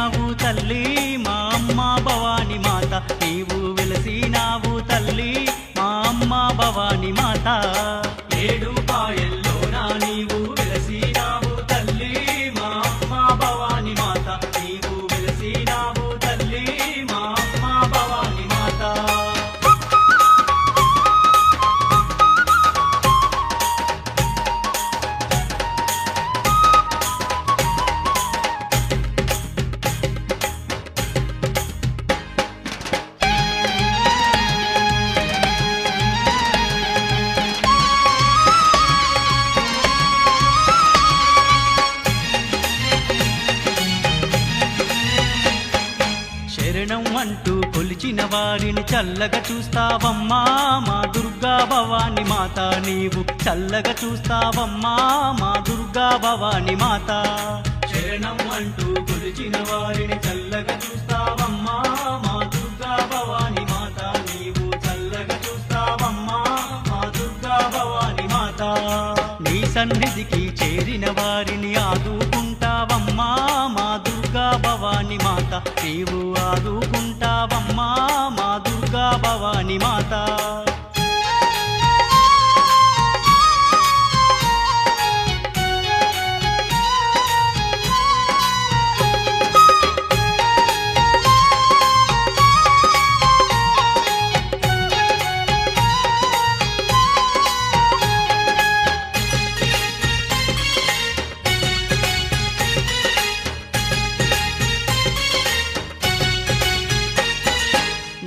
వెలసినావు తల్లి మా అమ్మ భవాని మాత, నీవు వెలసినావు తల్లి మా అమ్మ భవాని మాత. ఏడు పాయల్లోనా నీవు వెలసినావు తల్లి మా అమ్మ భవాని మాత, నీవు వెలసినావు తల్లి మా అమ్మ భవాని మాత. శరణం అంటూ కొలిచిన వారిని చల్లగా చూస్తావమ్మా మా దుర్గా భవాని మాత, నీవు చల్లగా చూస్తావమ్మా మా దుర్గా భవాని మాత. శరణం అంటూ కొలిచిన వారిని చల్లగా చూస్తావమ్మా మా దుర్గా భవాని మాత, నీవు చల్లగా చూస్తావమ్మా మా దుర్గా భవాని మాత. నీ సన్నిధికి చేరిన వారిని ఆదుకుంటావమ్మా మా దుర్గా భవాని మాత, నీవు ఆదుకుంటావమ్మా మా దుర్గా భవాని మాత.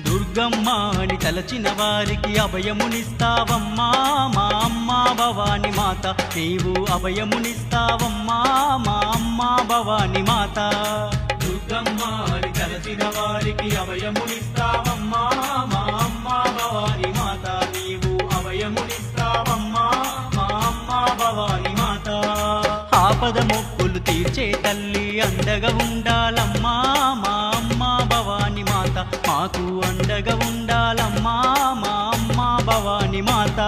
దుర్గమ్మ అని తలచిన వారికి అభయమునిస్తావమ్మా మా అమ్మ భవాని మాత, నీవు అభయమునిస్తావమ్మా మా అమ్మ భవాని మాత. దుర్గమ్మ అని తలచిన వారికి అభయమునిస్తావమ్మా మా అమ్మ భవాని మాత, నీవు అభయమునిస్తావమ్మా మా అమ్మ భవాని మాత. ఆపద మొక్కులు తీర్చే తల్లి అండగా ఉండాలమ్మా మా అమ్మ భవాని మాత, మాకు అండగా ఉండాలమ్మా మా అమ్మ భవాని మాత.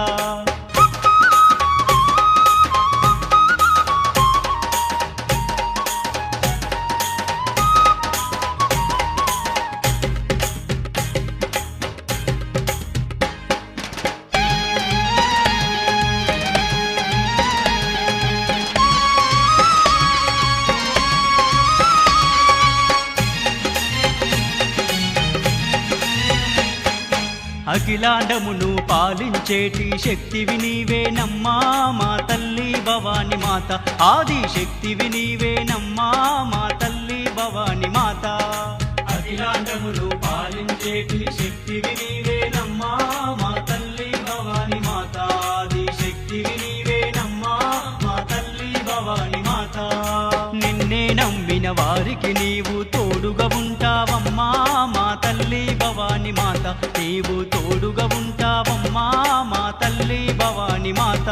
అఖిలాండమును పాలించేటి శక్తివి నీవేనమ్మా మా తల్లి భవాని మాత, ఆది శక్తివి నీవేనమ్మా మా తల్లి భవాని మాత. అఖిలాండమును పాలించేటి శక్తివి నీవేనమ్మా మా తల్లి భవాని మాత, ఆది శక్తివి నీవేనమ్మా మా తల్లి భవాని మాత. నిన్నే నమ్మిన వారికి నీవు తోడుగా ఉంటావమ్మా మా తల్లి భవాని మాత, నీవు తోడుగా ఉంటావమ్మా మా తల్లి భవాని మాత.